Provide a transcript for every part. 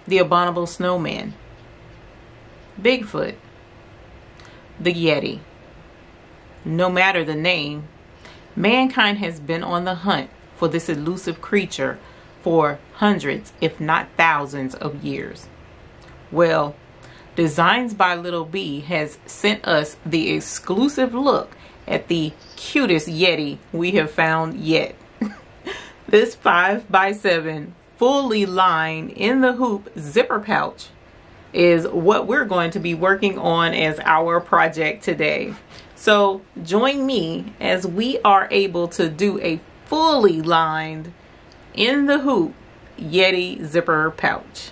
the abominable snowman, Bigfoot, the Yeti. No matter the name, mankind has been on the hunt for this elusive creature for hundreds, if not thousands of years. Well, Designs by Little B has sent us the exclusive look at the cutest Yeti we have found yet. This 5x7 fully lined in the hoop zipper pouch is what we're going to be working on as our project today. So join me as we are able to do a fully lined in the hoop Yeti zipper pouch.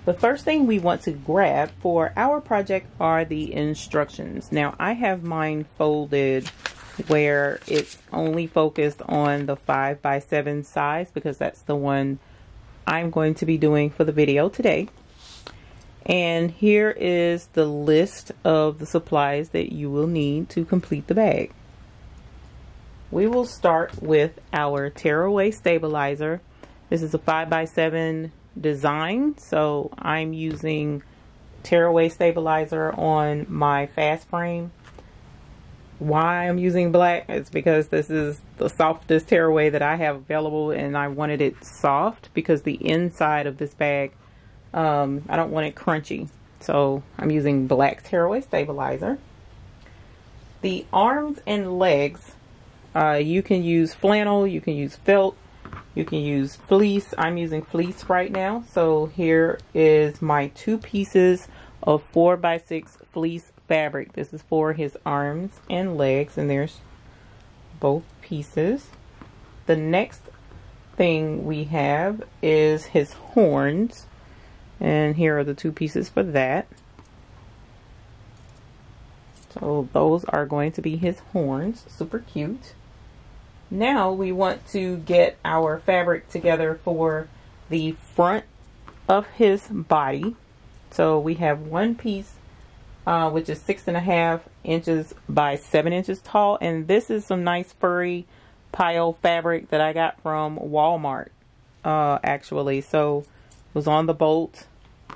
The first thing we want to grab for our project are the instructions. Now I have mine folded where it's only focused on the 5x7 size because that's the one I'm going to be doing for the video today. And here is the list of the supplies that you will need to complete the bag. We will start with our tearaway stabilizer. This is a 5x7 design, so I'm using tearaway stabilizer on my fast frame. Why I'm using black is because this is the softest tearaway that I have available, and I wanted it soft because the inside of this bag, I don't want it crunchy, so I'm using black tearaway stabilizer. The arms and legs, you can use flannel, you can use felt, you can use fleece. I'm using fleece right now. So here is my 2 pieces of 4x6 fleece fabric. This is for his arms and legs, and there's both pieces. The next thing we have is his horns, and here are the 2 pieces for that. So those are going to be his horns. Super cute. Now we want to get our fabric together for the front of his body. So we have 1 piece which is 6.5 inches by 7 inches tall, and this is some nice furry pile fabric that I got from Walmart actually. So it was on the bolt.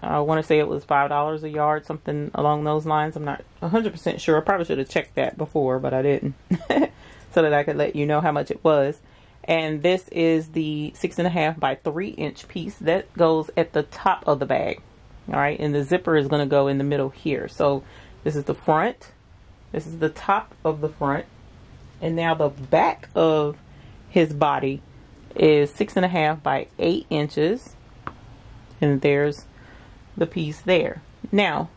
I want to say it was $5 a yard, something along those lines. I'm not 100% sure. I probably should have checked that before, but I didn't. So that I could let you know how much it was. And this is the 6.5 by 3 inch piece that goes at the top of the bag. All right, and the zipper is going to go in the middle here. So this is the front. This is the top of the front. And now the back of his body is 6.5 by 8 inches. And there's the piece there. Now,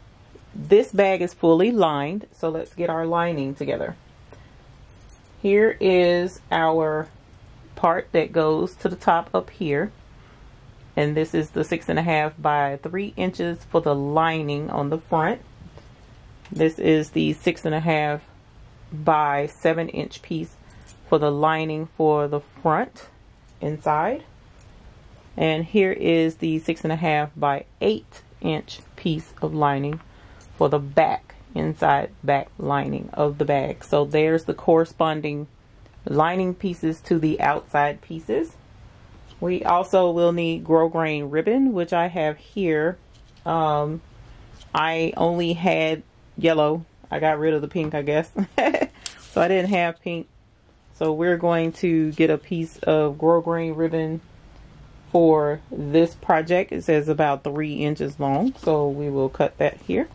this bag is fully lined. So let's get our lining together. Here is our part that goes to the top up here. And this is the 6.5 by 3 inches for the lining on the front. This is the 6.5 by 7 inch piece for the lining for the front inside. And here is the 6.5 by 8 inch piece of lining for the back, inside back lining of the bag. So there's the corresponding lining pieces to the outside pieces. We also will need grosgrain ribbon, which I have here. I only had yellow. I got rid of the pink, I guess. So I didn't have pink. So we're going to get a piece of grosgrain ribbon for this project. It says about 3 inches long. So we will cut that here.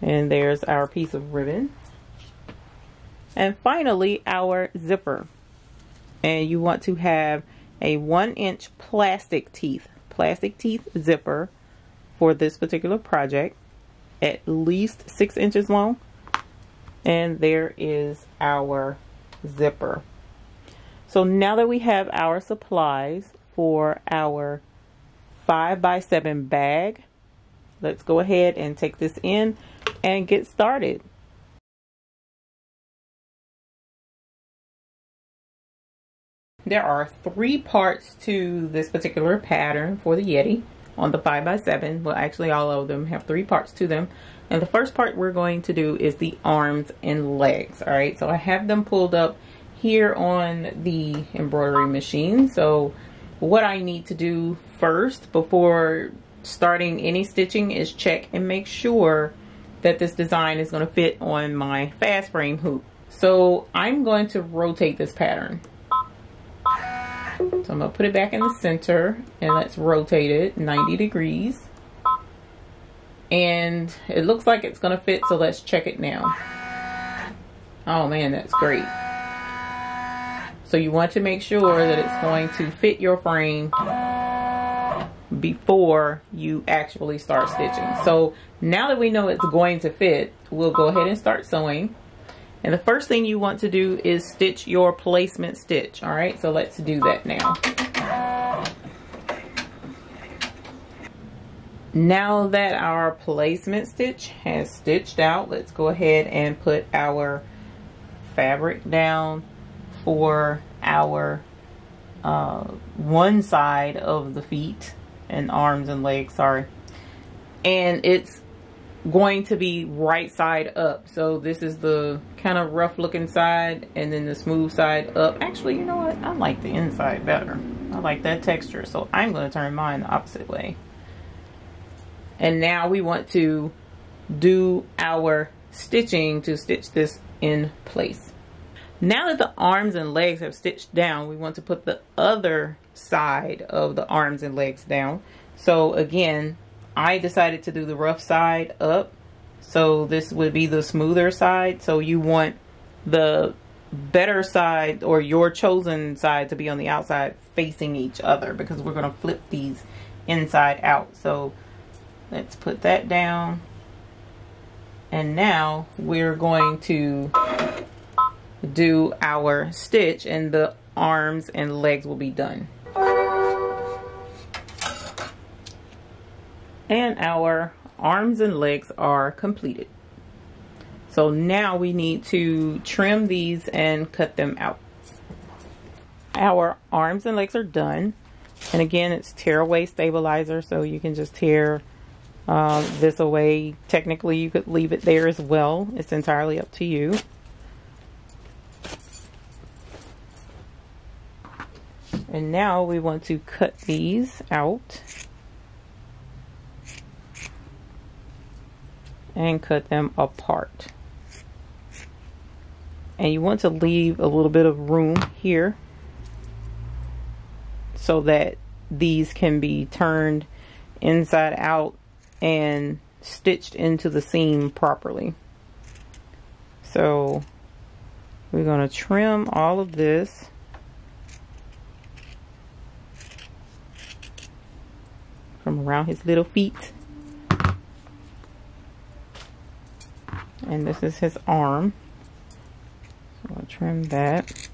And there's our piece of ribbon. And finally, our zipper. And you want to have a 1 inch plastic teeth zipper for this particular project, at least 6 inches long. And there is our zipper. So now that we have our supplies for our 5x7 bag, let's go ahead and take this in and get started. There are 3 parts to this particular pattern for the Yeti on the 5x7. Well, actually all of them have 3 parts to them. And the first part we're going to do is the arms and legs. All right, so I have them pulled up here on the embroidery machine. So what I need to do first before starting any stitching is check and make sure that this design is going to fit on my fast frame hoop. So I'm going to rotate this pattern. So I'm going to put it back in the center and let's rotate it 90 degrees. And it looks like it's going to fit, so let's check it now. Oh man, that's great. So you want to make sure that it's going to fit your frame before you actually start stitching. So now that we know it's going to fit, we'll go ahead and start sewing. And the first thing you want to do is stitch your placement stitch. All right, so let's do that now. Now that our placement stitch has stitched out, let's go ahead and put our fabric down for our one side of the feet and arms and legs, sorry. And it's going to be right side up. So this is the kind of rough looking side and then the smooth side up. Actually, you know what? I like the inside better. I like that texture. So I'm going to turn mine the opposite way. And now we want to do our stitching to stitch this in place. Now that the arms and legs have stitched down, we want to put the other side of the arms and legs down. So again, I decided to do the rough side up. So this would be the smoother side. So you want the better side or your chosen side to be on the outside facing each other, because we're going to flip these inside out. So let's put that down. And now we're going to do our stitch and the arms and legs will be done. And our arms and legs are completed. So now we need to trim these and cut them out. Our arms and legs are done. And again, it's tear away stabilizer, so you can just tear this away. Technically, you could leave it there as well. It's entirely up to you. And now we want to cut these out and cut them apart. And you want to leave a little bit of room here so that these can be turned inside out and stitched into the seam properly. So we're going to trim all of this. From around his little feet. And this is his arm. So I'll trim that.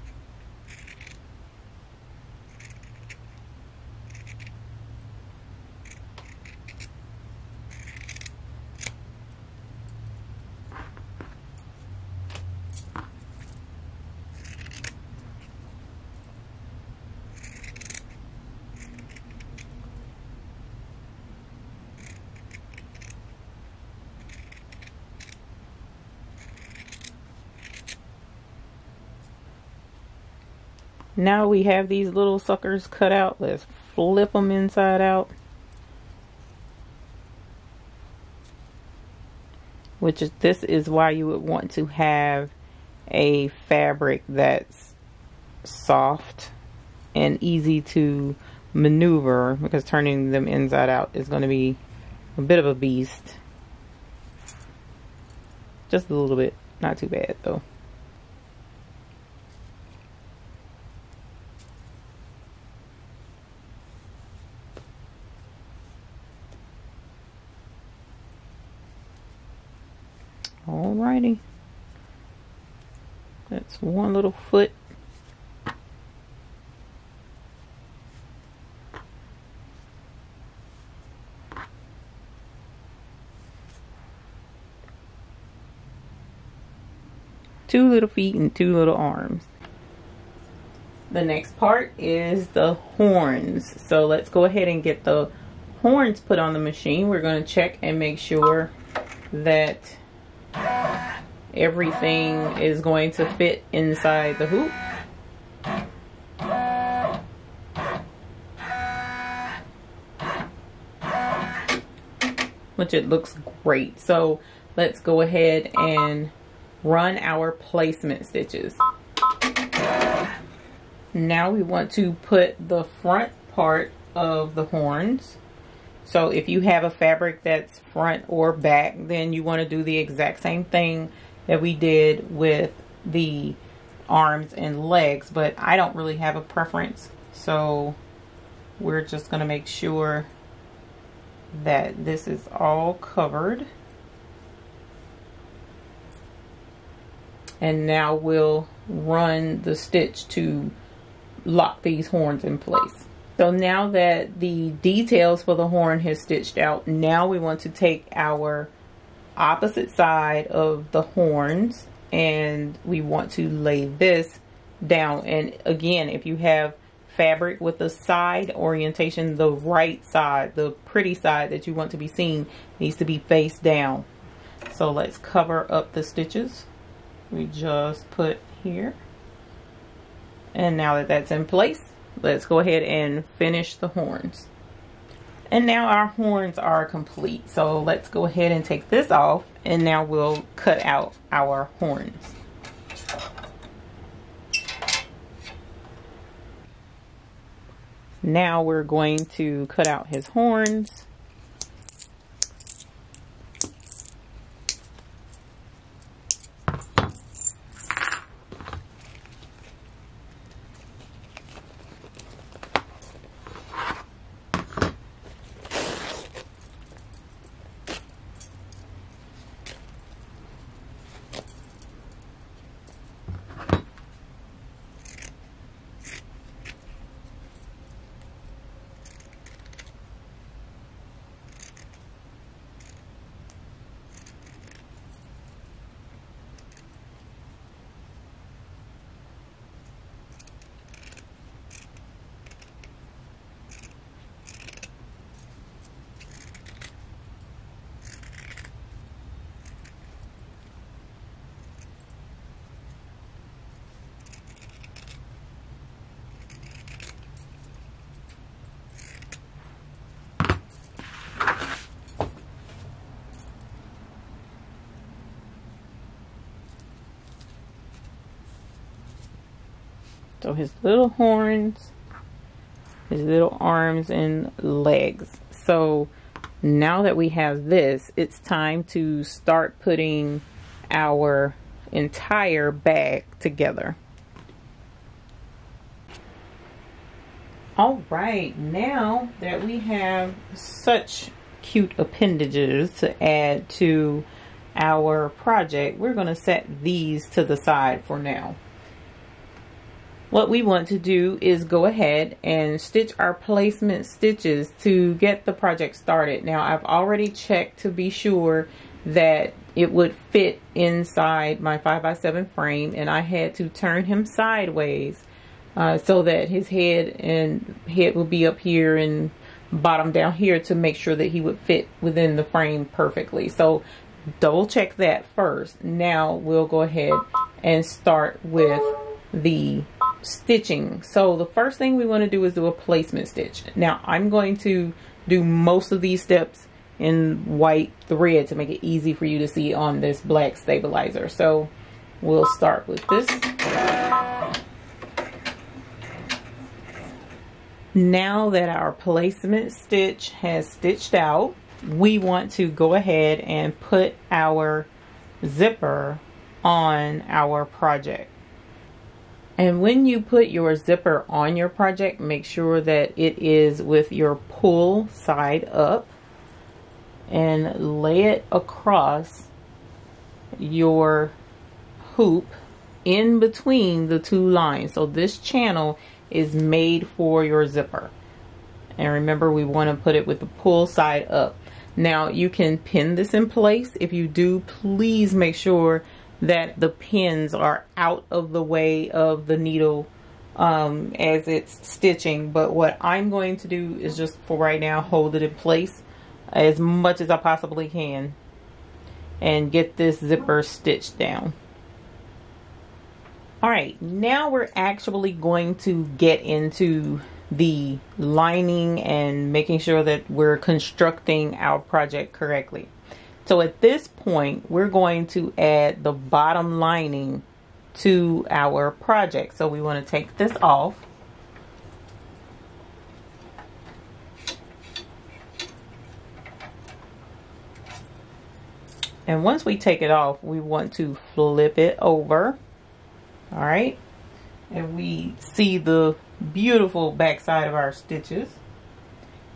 Now we have these little suckers cut out. Let's flip them inside out. This is why you would want to have a fabric that's soft and easy to maneuver, because turning them inside out is going to be a bit of a beast. Just a little bit, not too bad though. Alrighty, that's one little foot. Two little feet and two little arms. The next part is the horns. So let's go ahead and get the horns put on the machine. We're going to check and make sure that everything is going to fit inside the hoop. Which it looks great. So let's go ahead and run our placement stitches. Now we want to put the front part of the horns. So if you have a fabric that's front or back, then you want to do the exact same thing that we did with the arms and legs, but I don't really have a preference. So we're just going to make sure that this is all covered. And now we'll run the stitch to lock these horns in place. So now that the details for the horn has stitched out, now we want to take our opposite side of the horns and we want to lay this down. And again, if you have fabric with the side orientation, the right side, the pretty side that you want to be seen, needs to be face down. So let's cover up the stitches we just put here. And now that that's in place, let's go ahead and finish the horns. And now our horns are complete. So let's go ahead and take this off, and now we'll cut out our horns. Now we're going to cut out his horns. So his little horns, his little arms and legs. So now that we have this, it's time to start putting our entire bag together. All right, now that we have such cute appendages to add to our project, we're going to set these to the side for now. What we want to do is go ahead and stitch our placement stitches to get the project started. Now I've already checked to be sure that it would fit inside my 5x7 frame, and I had to turn him sideways so that his head would be up here and bottom down here to make sure that he would fit within the frame perfectly. So double check that first. Now we'll go ahead and start with the stitching. So the first thing we want to do is do a placement stitch. Now I'm going to do most of these steps in white thread to make it easy for you to see on this black stabilizer. So we'll start with this. Now that our placement stitch has stitched out, we want to go ahead and put our zipper on our project. And when you put your zipper on your project, make sure that it is with your pull side up and lay it across your hoop in between the two lines. So this channel is made for your zipper. And remember, we want to put it with the pull side up. Now you can pin this in place. If you do, please make sure that the pins are out of the way of the needle as it's stitching. But what I'm going to do is just for right now hold it in place as much as I possibly can. and get this zipper stitched down. Alright, now we're actually going to get into the lining and making sure that we're constructing our project correctly. So at this point, we're going to add the bottom lining to our project. So we want to take this off. And once we take it off, we want to flip it over. All right. And we see the beautiful back side of our stitches.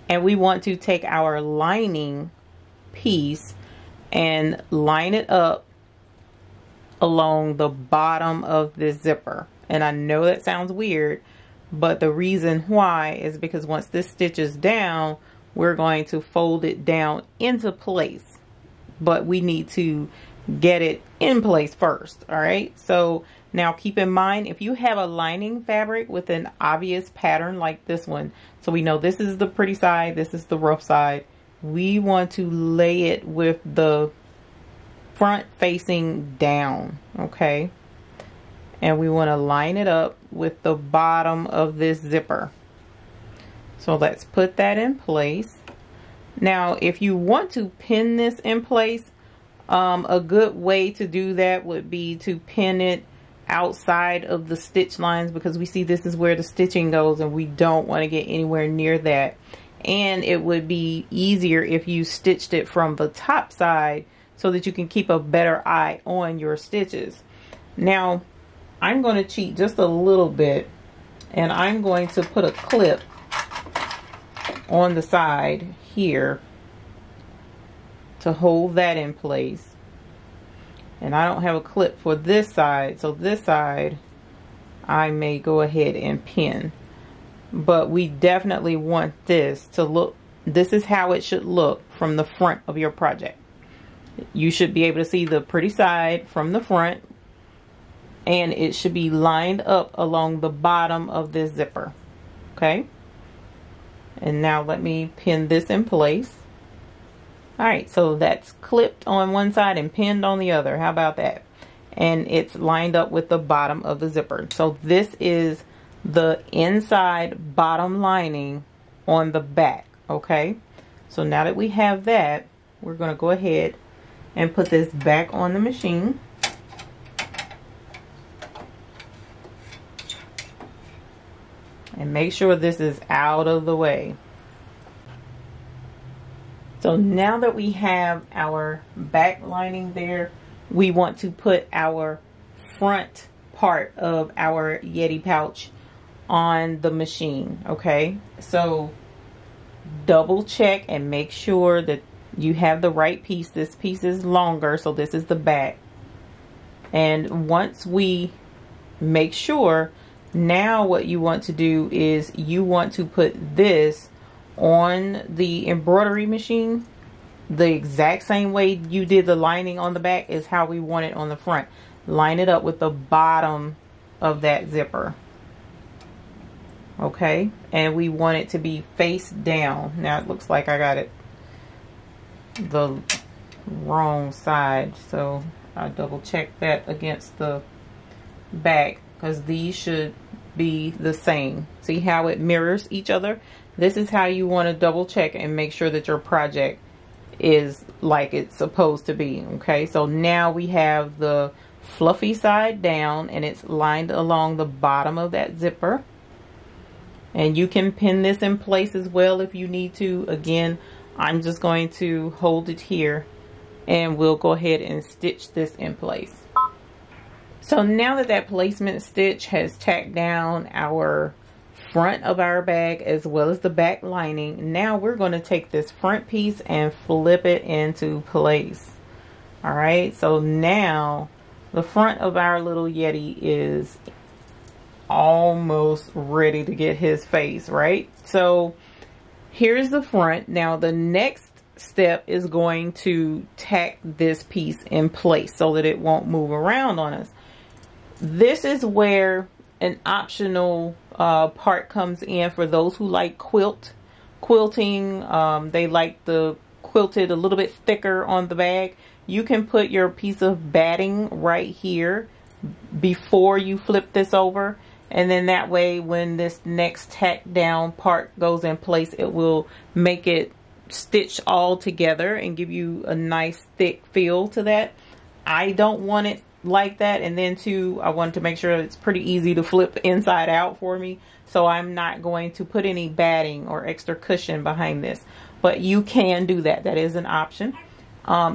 And we want to take our lining piece and line it up along the bottom of this zipper. And I know that sounds weird, but the reason why is because once this stitches down, we're going to fold it down into place. But we need to get it in place first. All right. So now keep in mind, if you have a lining fabric with an obvious pattern like this one, so we know this is the pretty side, this is the rough side, we want to lay it with the front facing down. Okay. And we want to line it up with the bottom of this zipper. So let's put that in place. Now, if you want to pin this in place, a good way to do that would be to pin it outside of the stitch lines, because we see this is where the stitching goes and we don't want to get anywhere near that. And it would be easier if you stitched it from the top side so that you can keep a better eye on your stitches. Now, I'm going to cheat just a little bit, and I'm going to put a clip on the side here to hold that in place. And I don't have a clip for this side, so this side I may go ahead and pin. But we definitely want this to look, this is how it should look from the front of your project. You should be able to see the pretty side from the front, and it should be lined up along the bottom of this zipper. Okay. And now let me pin this in place. Alright, so that's clipped on one side and pinned on the other. How about that? And it's lined up with the bottom of the zipper. So this is the inside bottom lining on the back. Okay, so now that we have that, we're going to go ahead and put this back on the machine. And make sure this is out of the way. So now that we have our back lining there, we want to put our front part of our Yeti pouch on the machine. Okay, so double check and make sure that you have the right piece. This piece is longer, so this is the back. And once we make sure, now what you want to do is you want to put this on the embroidery machine. The exact same way you did the lining on the back is how we want it on the front. Line it up with the bottom of that zipper. Okay, and we want it to be face down. Now it looks like I got it the wrong side, so I double check that against the back, because these should be the same. See how it mirrors each other? This is how you want to double check and make sure that your project is like it's supposed to be. Okay, so now we have the fluffy side down and it's lined along the bottom of that zipper. And you can pin this in place as well if you need to. Again, I'm just going to hold it here and we'll go ahead and stitch this in place. So now that that placement stitch has tacked down our front of our bag as well as the back lining, now we're going to take this front piece and flip it into place. All right, so now the front of our little Yeti is almost ready to get his face, right? So here's the front. Now the next step is going to tack this piece in place so that it won't move around on us. This is where an optional part comes in for those who like quilting. They like the quilted a little bit thicker on the bag. you can put your piece of batting right here before you flip this over, and then that way when this next tack down part goes in place, it will make it stitch all together and give you a nice thick feel to that. I don't want it like that, and then too, I wanted to make sure it's pretty easy to flip inside out for me, so I'm not going to put any batting or extra cushion behind this, but you can do that. That is an option.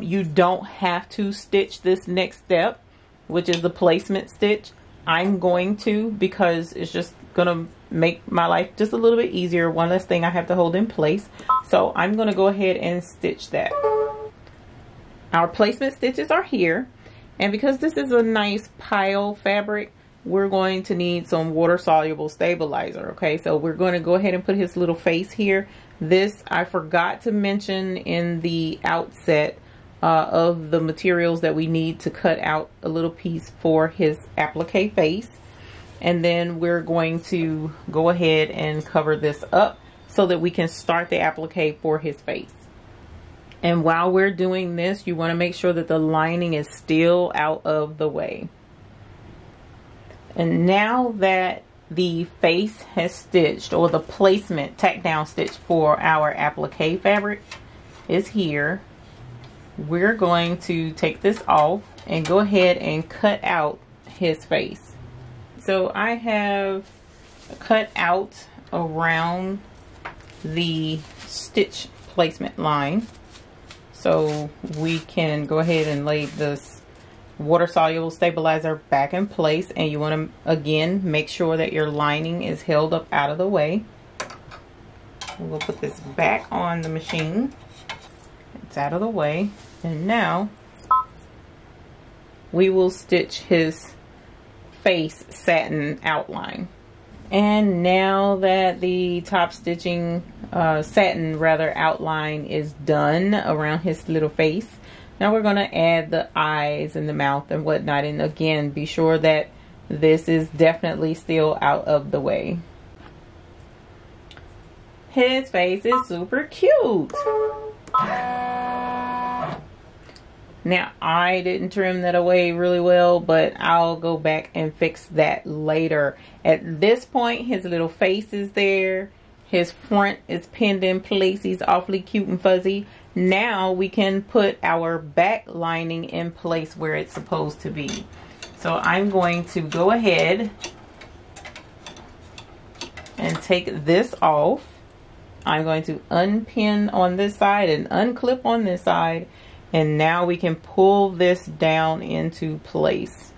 You don't have to stitch this next step, which is the placement stitch. I'm going to, because it's just gonna make my life just a little bit easier. One less thing I have to hold in place. So I'm gonna go ahead and stitch that. Our placement stitches are here, and because this is a nice pile fabric, we're going to need some water soluble stabilizer. Okay, so we're going to go ahead and put his little face here. This I forgot to mention in the outset of the materials that we need to cut out a little piece for his applique face, and then we're going to go ahead and cover this up so that we can start the applique for his face. And while we're doing this, you want to make sure that the lining is still out of the way. And now that the face has stitched, or the placement tack down stitch for our applique fabric is here, we're going to take this off and go ahead and cut out his face. So I have cut out around the stitch placement line, so we can go ahead and lay this water soluble stabilizer back in place. And you want to again make sure that your lining is held up out of the way. We'll put this back on the machine. It's out of the way, and now we will stitch his face satin outline. And now that the top stitching satin outline is done around his little face, now we're going to add the eyes and the mouth and whatnot. And again, be sure that this is definitely still out of the way. His face is super cute. Now, I didn't trim that away really well, but I'll go back and fix that later. At this point, his little face is there. His front is pinned in place. He's awfully cute and fuzzy. Now we can put our back lining in place where it's supposed to be. So I'm going to go ahead and take this off. I'm going to unpin on this side and unclip on this side. And now we can pull this down into place.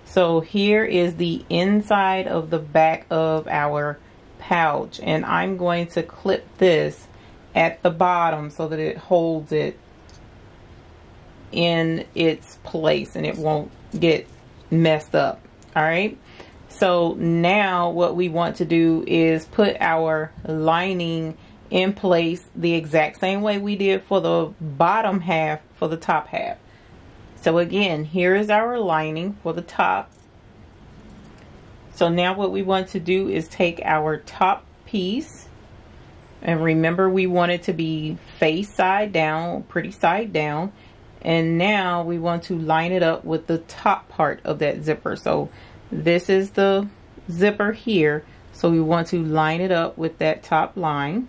So here is the inside of the back of our pouch, and I'm going to clip this at the bottom so that it holds it in its place and it won't get messed up. All right, so now what we want to do is put our lining in place the exact same way we did for the bottom half for the top half. So again, here is our lining for the top. So now what we want to do is take our top piece, and remember we want it to be face side down, pretty side down, and now we want to line it up with the top part of that zipper. So this is the zipper here, so we want to line it up with that top line.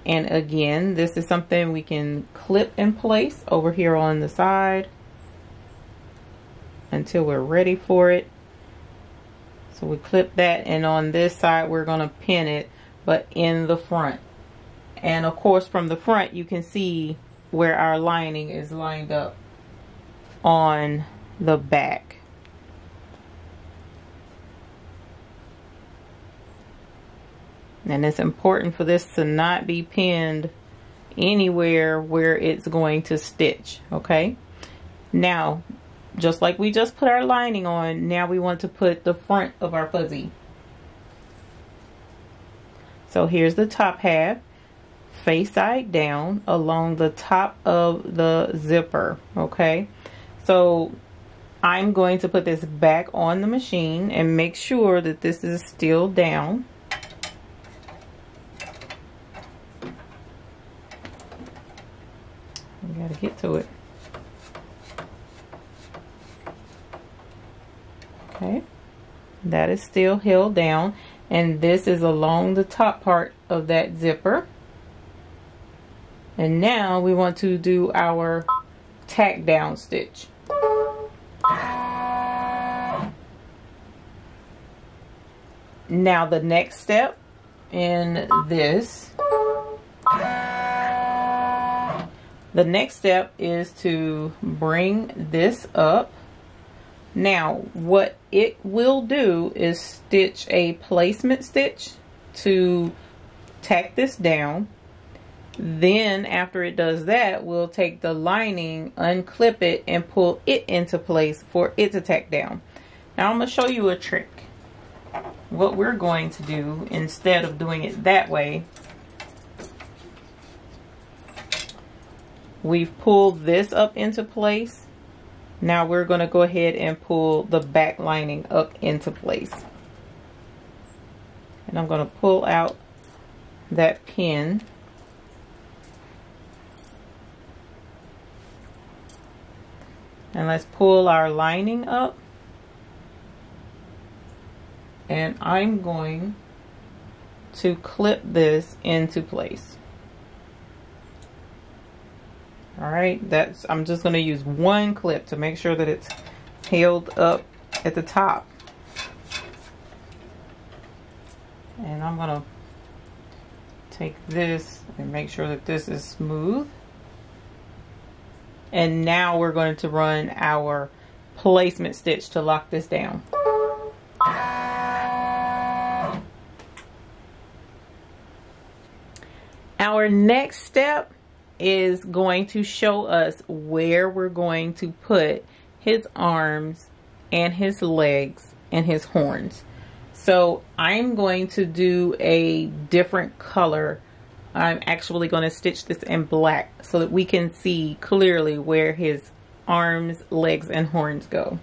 And again, this is something we can clip in place over here on the side until we're ready for it. So we clip that, and on this side we're going to pin it, but in the front. And of course from the front you can see where our lining is lined up on the back. And it's important for this to not be pinned anywhere where it's going to stitch. Okay, now just like we just put our lining on, now we want to put the front of our fuzzy. So here's the top half, face side down along the top of the zipper. Okay, so I'm going to put this back on the machine and make sure that this is still down. Gotta get to it. Okay, that is still held down, and this is along the top part of that zipper. And now we want to do our tack down stitch. Now the next step in this, the next step is to bring this up. Now what it will do is stitch a placement stitch to tack this down. Then after it does that, we'll take the lining, unclip it, and pull it into place for it to tack down. Now I'm going to show you a trick. What we're going to do, instead of doing it that way, we've pulled this up into place. Now we're going to go ahead and pull the back lining up into place. And I'm going to pull out that pin. And let's pull our lining up. And I'm going to clip this into place. Alright, I'm just going to use one clip to make sure that it's held up at the top. And I'm going to take this and make sure that this is smooth. And now we're going to run our placement stitch to lock this down. Our next step is going to show us where we're going to put his arms and his legs and his horns. So I'm going to do a different color. I'm actually going to stitch this in black so that we can see clearly where his arms, legs, and horns go.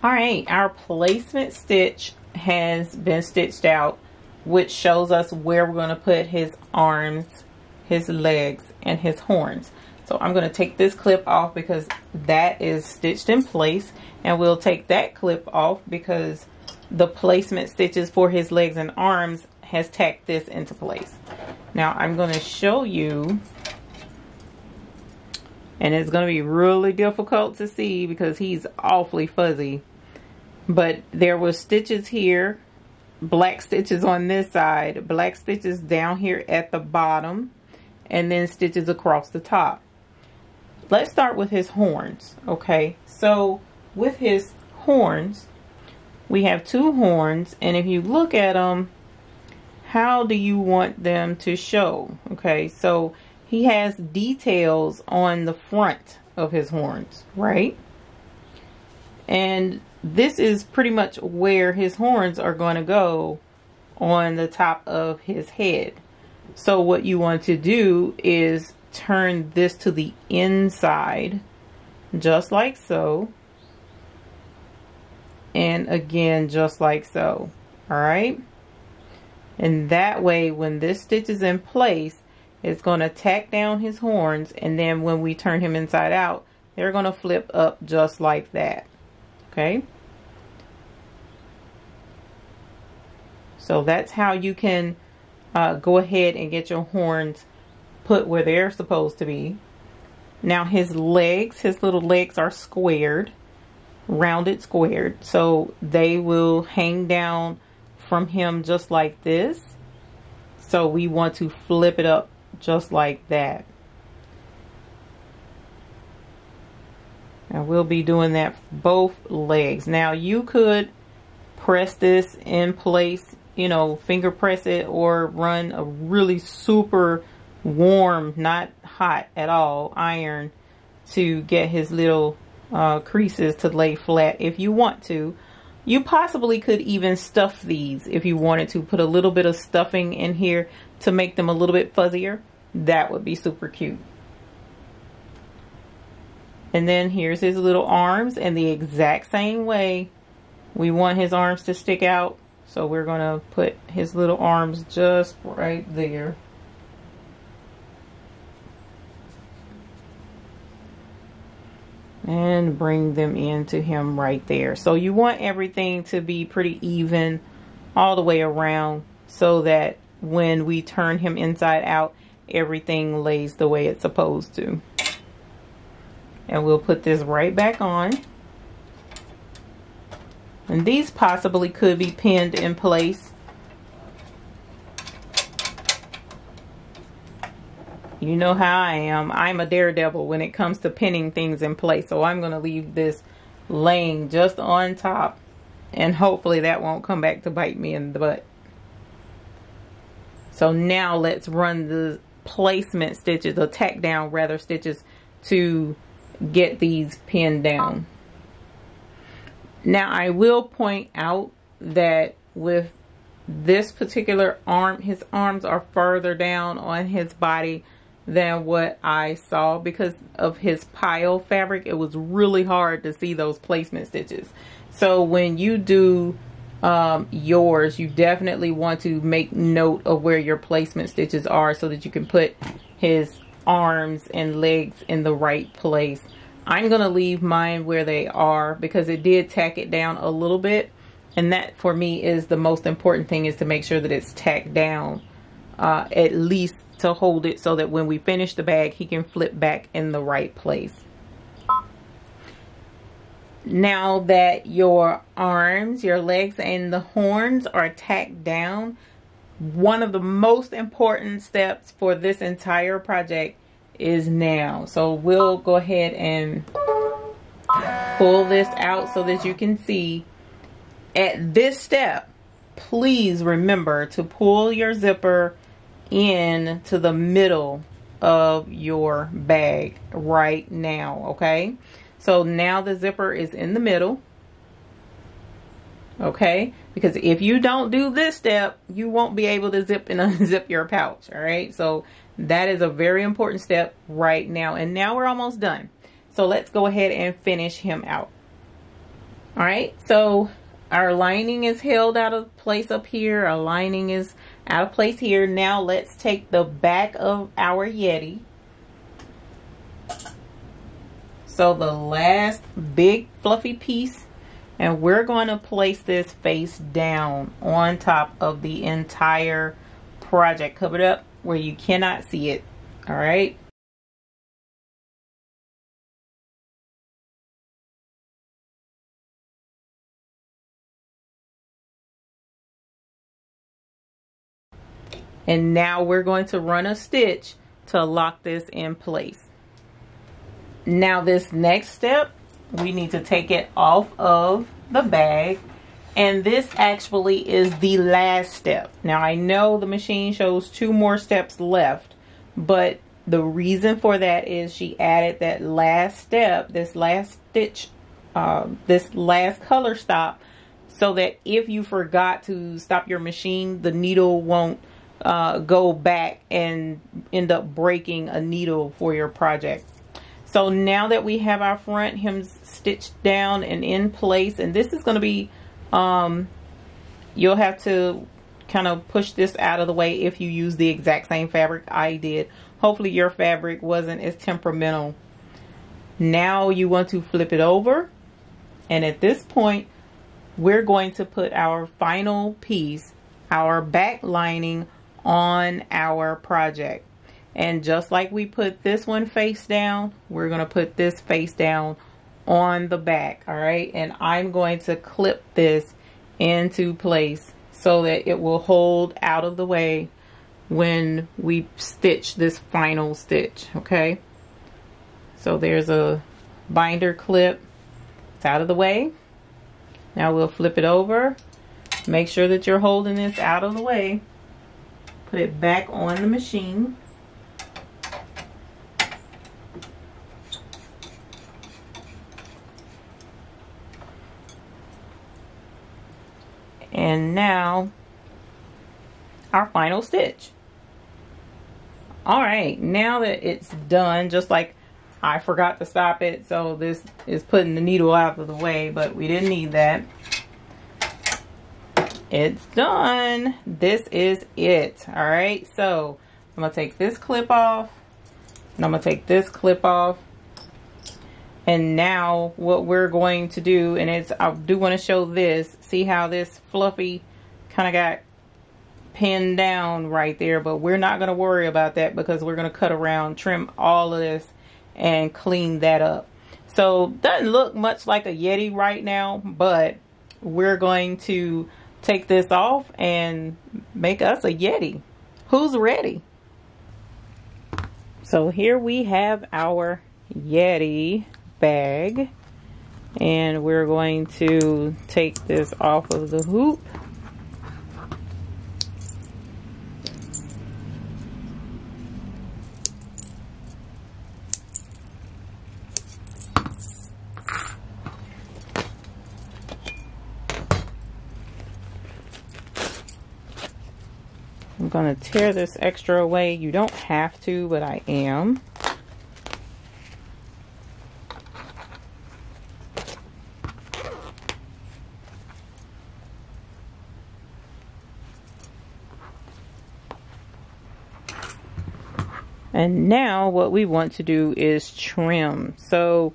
Alright, our placement stitch has been stitched out, which shows us where we're going to put his arms, his legs, and his horns. So I'm going to take this clip off because that is stitched in place, and we'll take that clip off because the placement stitches for his legs and arms has tacked this into place. Now I'm going to show you, and it's going to be really difficult to see because he's awfully fuzzy, but there were stitches here, black stitches on this side, black stitches down here at the bottom, and then stitches across the top. Let's start with his horns. Okay, so with his horns, we have two horns, and if you look at them, how do you want them to show? Okay, so he has details on the front of his horns, right? And this is pretty much where his horns are going to go on the top of his head. So what you want to do is turn this to the inside, just like so. And again, just like so. Alright? And that way, when this stitch is in place, it's going to tack down his horns. And then when we turn him inside out, they're going to flip up just like that. Okay? So that's how you can go ahead and get your horns put where they're supposed to be. Now his legs, his little legs are squared, rounded squared, so they will hang down from him just like this. So we want to flip it up just like that. Now we'll be doing that for both legs. Now you could press this in place, you know, finger press it, or run a really super warm, not hot at all, iron to get his little creases to lay flat if you want to. You possibly could even stuff these if you wanted to. Put a little bit of stuffing in here to make them a little bit fuzzier. That would be super cute. And then here's his little arms, and the exact same way we want his arms to stick out. So we're going to put his little arms just right there. and bring them into him right there. So you want everything to be pretty even all the way around, so that when we turn him inside out, everything lays the way it's supposed to. And we'll put this right back on. And these possibly could be pinned in place. You know how I am. I'm a daredevil when it comes to pinning things in place. So I'm going to leave this laying just on top. And hopefully that won't come back to bite me in the butt. So now let's run the placement stitches, the tack down rather stitches, to get these pinned down. Now I will point out that with this particular arm, his arms are further down on his body than what I saw. Because of his pile fabric, it was really hard to see those placement stitches. So when you do yours, you definitely want to make note of where your placement stitches are, so that you can put his arms and legs in the right place. I'm going to leave mine where they are because it did tack it down a little bit. And that for me is the most important thing, is to make sure that it's tacked down at least to hold it, so that when we finish the bag, he can flip back in the right place. Now that your arms, your legs, and the horns are tacked down, one of the most important steps for this entire project is now. So we'll go ahead and pull this out so that you can see. At this step, please remember to pull your zipper in to the middle of your bag right now, okay? So now the zipper is in the middle, okay? Because if you don't do this step, you won't be able to zip and unzip your pouch, all right? So that is a very important step right now. And now we're almost done. So let's go ahead and finish him out. All right, so our lining is held out of place up here. Our lining is out of place here. Now let's take the back of our Yeti. So the last big fluffy piece, and we're going to place this face down on top of the entire project, covered up where you cannot see it. All right. And now we're going to run a stitch to lock this in place. Now this next step, we need to take it off of the bag. And this actually is the last step. Now I know the machine shows 2 more steps left, but the reason for that is she added that last step, this last stitch, this last color stop, so that if you forgot to stop your machine, the needle won't go back and end up breaking a needle for your project. So now that we have our front hems stitched down and in place, and this is going to be, you'll have to kind of push this out of the way if you use the exact same fabric I did. Hopefully your fabric wasn't as temperamental. Now you want to flip it over, and at this point we're going to put our final piece, our back lining, on our project. And just like we put this one face down, we're going to put this face down on the back. All right. And I'm going to clip this into place so that it will hold out of the way when we stitch this final stitch. Okay. So there's a binder clip. It's out of the way. Now we'll flip it over. Make sure that you're holding this out of the way. Put it back on the machine. And now our final stitch. All right, now that it's done, just like I forgot to stop it, so this is putting the needle out of the way, but we didn't need that. It's done. This is it. All right, so I'm gonna take this clip off, and I'm gonna take this clip off, And now what we're going to do, and it's, I do want to show this, see how this fluffy kind of got pinned down right there, but we're not going to worry about that because we're going to cut around, trim all of this and clean that up. So doesn't look much like a Yeti right now, but we're going to take this off and make us a Yeti. Who's ready? So here we have our Yeti bag, and we're going to take this off of the hoop. I'm going to tear this extra away. You don't have to, but I am. And now what we want to do is trim. So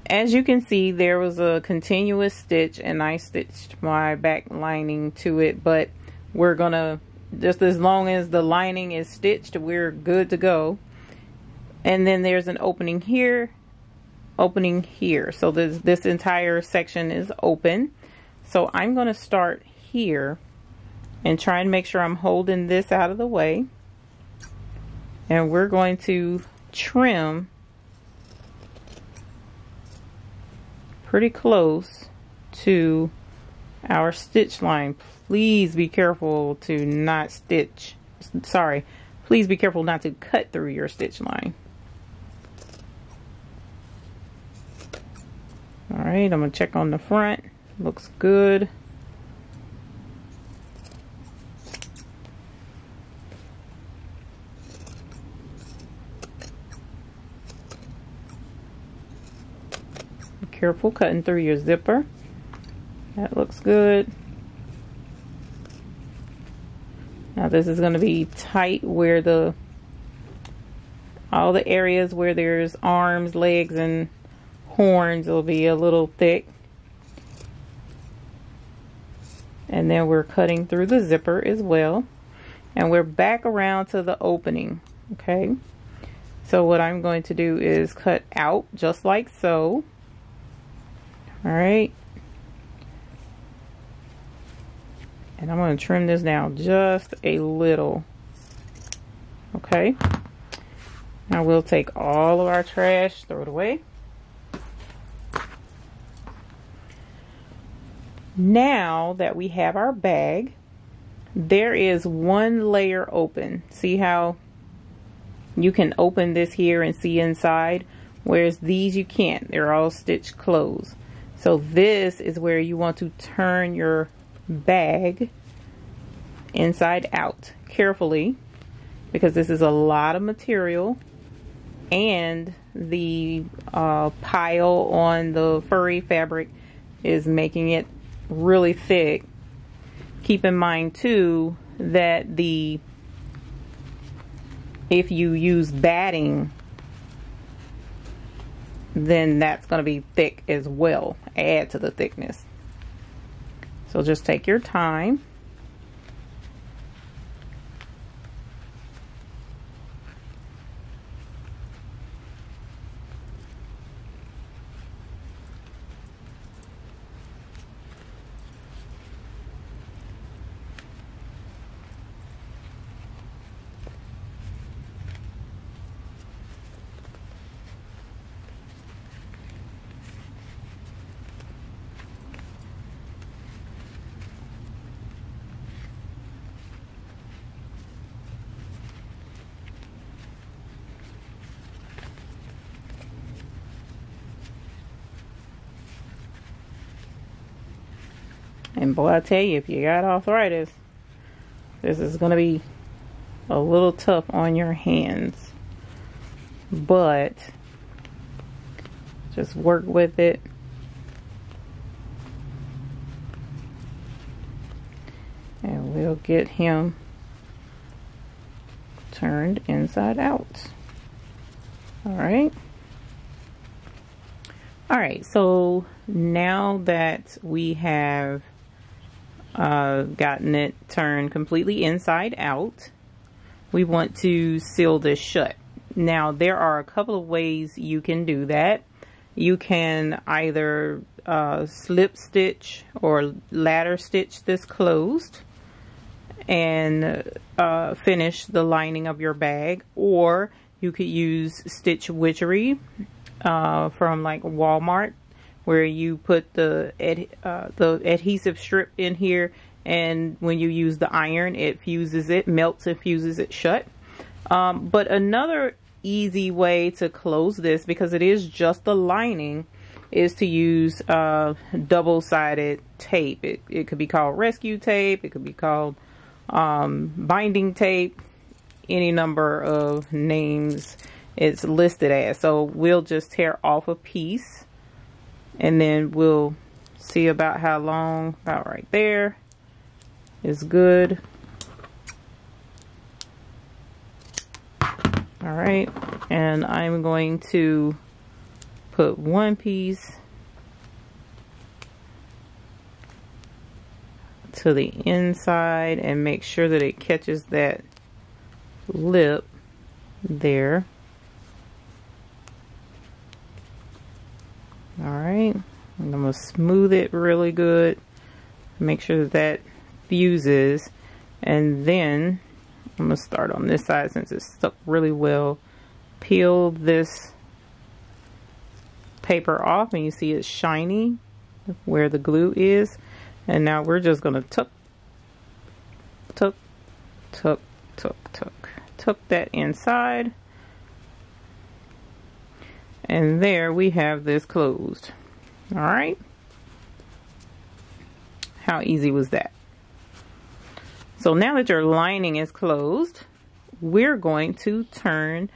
as you can see, there was a continuous stitch and I stitched my back lining to it, but we're gonna, just as long as the lining is stitched, we're good to go. And then there's an opening here, opening here. So this entire section is open. So I'm going to start here and try and make sure I'm holding this out of the way. And we're going to trim pretty close to our stitch line. Please be careful to not stitch. Sorry, please be careful not to cut through your stitch line. All right, I'm gonna check on the front. Looks good. Be careful cutting through your zipper. That looks good. Now this is going to be tight where all the areas where there's arms, legs, and horns will be a little thick. And then we're cutting through the zipper as well. And we're back around to the opening, okay? So what I'm going to do is cut out just like so. All right. And I'm going to trim this down just a little. Okay. Now we'll take all of our trash, throw it away. Now that we have our bag, there is one layer open. See how you can open this here and see inside, whereas these you can't. They're all stitched closed. So this is where you want to turn your bag inside out carefully, because this is a lot of material and the pile on the furry fabric is making it really thick. Keep in mind too that if you use batting, then that's going to be thick as well. Add to the thickness. So just take your time. And boy, I tell you, if you got arthritis, this is going to be a little tough on your hands. But just work with it. And we'll get him turned inside out. All right. All right, so now that we have gotten it turned completely inside out, we want to seal this shut. Now, there are a couple of ways you can do that. You can either slip stitch or ladder stitch this closed and finish the lining of your bag, or you could use Stitch Witchery from like Walmart, where you put the adhesive strip in here, and when you use the iron, it fuses it, melts and fuses it shut. But another easy way to close this, because it is just the lining, is to use double-sided tape. It could be called rescue tape, it could be called binding tape, any number of names it's listed as. So we'll just tear off a piece, and then we'll see about how long. About right there is good. All right, and I'm going to put one piece to the inside and make sure that it catches that lip there. All right, I'm going to smooth it really good, make sure that that fuses, and then I'm going to start on this side since it's stuck really well. Peel this paper off, and you see it's shiny where the glue is. And now we're just going to tuck that inside. And there we have this closed. All right. How easy was that? So now that your lining is closed, we're going to turn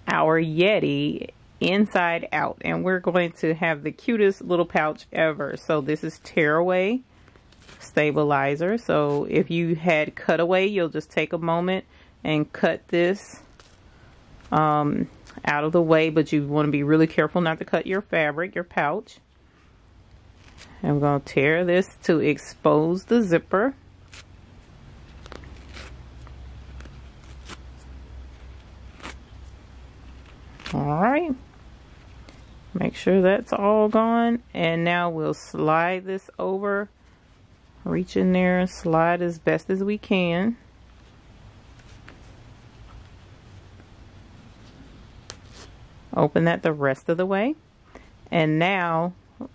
our Yeti inside out, and we're going to have the cutest little pouch ever. So this is tearaway stabilizer. So if you had cutaway, you'll just take a moment and cut this out of the way, but you want to be really careful not to cut your fabric, your pouch. I'm going to tear this to expose the zipper. All right, make sure that's all gone, and now we'll slide this over. Reach in there and slide as best as we can. Open that the rest of the way, and now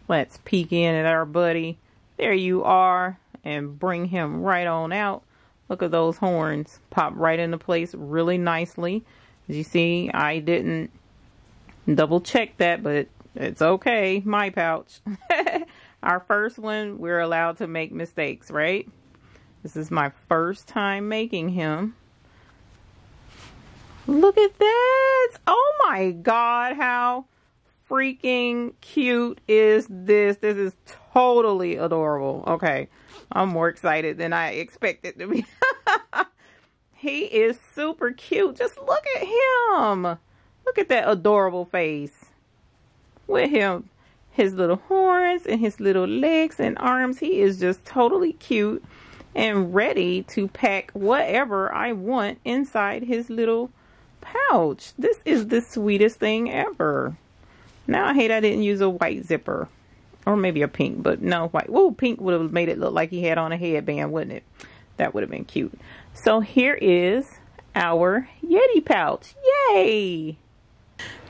let's peek in at our buddy. There you are, and bring him right on out. Look at those horns pop right into place really nicely. As you see, I didn't double check that, but it's okay. My pouch. Our first one, we're allowed to make mistakes, right? This is my first time making him. Look at that. Oh my God, how freaking cute is this? This is totally adorable. Okay, I'm more excited than I expected to be. He is super cute. Just look at him. Look at that adorable face. With him, his little horns and his little legs and arms. He is just totally cute and ready to pack whatever I want inside his little pouch. This is the sweetest thing ever. Now I hate I didn't use a white zipper. Or maybe a pink, but no white. Whoa, pink would have made it look like he had on a headband, wouldn't it? That would have been cute. So here is our Yeti pouch. Yay!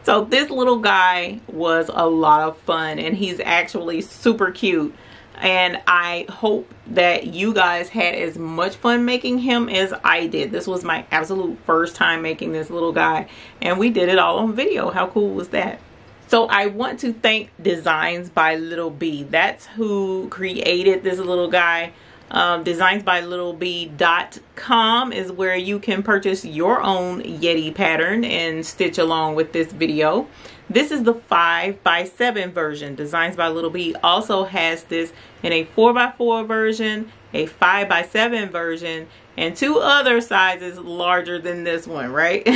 So this little guy was a lot of fun, and he's actually super cute. And I hope that you guys had as much fun making him as I did. This was my absolute first time making this little guy, and we did it all on video. How cool was that? So I want to thank Designs by Little B. That's who created this little guy. designsbylittleb.com is where you can purchase your own Yeti pattern and stitch along with this video. This is the 5x7 version. Designs by Little B also has this in a 4x4 version, a 5x7 version, and two other sizes larger than this one, right?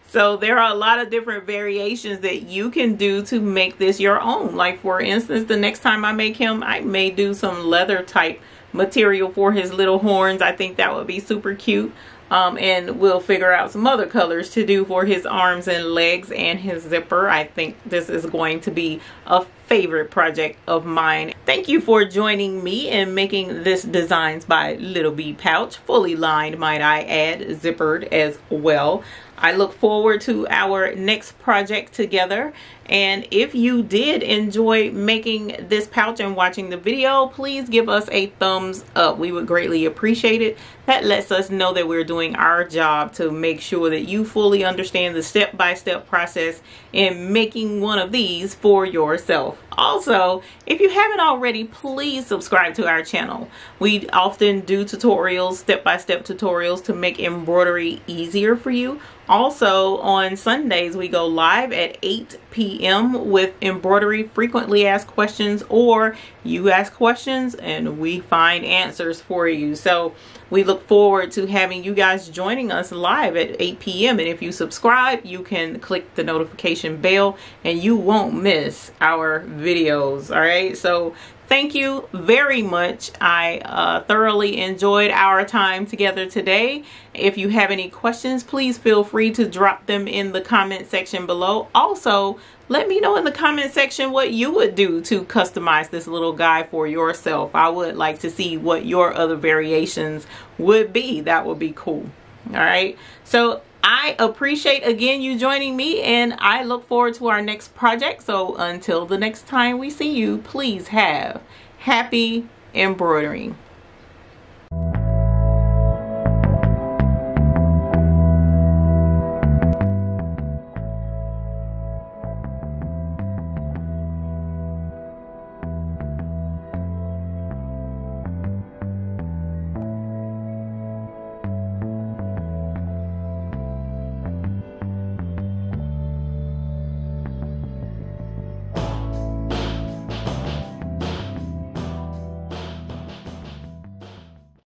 So there are a lot of different variations that you can do to make this your own. Like for instance, the next time I make him, I may do some leather type material for his little horns. I think that would be super cute. And we'll figure out some other colors to do for his arms and legs and his zipper. I think this is going to be a favorite project of mine. Thank you for joining me in making this Designs by Little Bee pouch, fully lined, might I add, zippered as well. I look forward to our next project together. And if you did enjoy making this pouch and watching the video, please give us a thumbs up. We would greatly appreciate it. That lets us know that we're doing our job to make sure that you fully understand the step-by-step process in making one of these for yourself. Also, if you haven't already, please subscribe to our channel. We often do tutorials, step-by-step tutorials to make embroidery easier for you. Also, on Sundays, we go live at 8 p.m. with embroidery frequently asked questions, or you ask questions and we find answers for you. So we look forward to having you guys joining us live at 8 p.m. And if you subscribe, you can click the notification bell and you won't miss our videos. All right. So thank you very much. I thoroughly enjoyed our time together today. If you have any questions, please feel free to drop them in the comment section below. Also, let me know in the comment section what you would do to customize this little guy for yourself. I would like to see what your other variations would be. That would be cool. All right. So I appreciate again you joining me, and I look forward to our next project. So until the next time we see you, please have happy embroidering.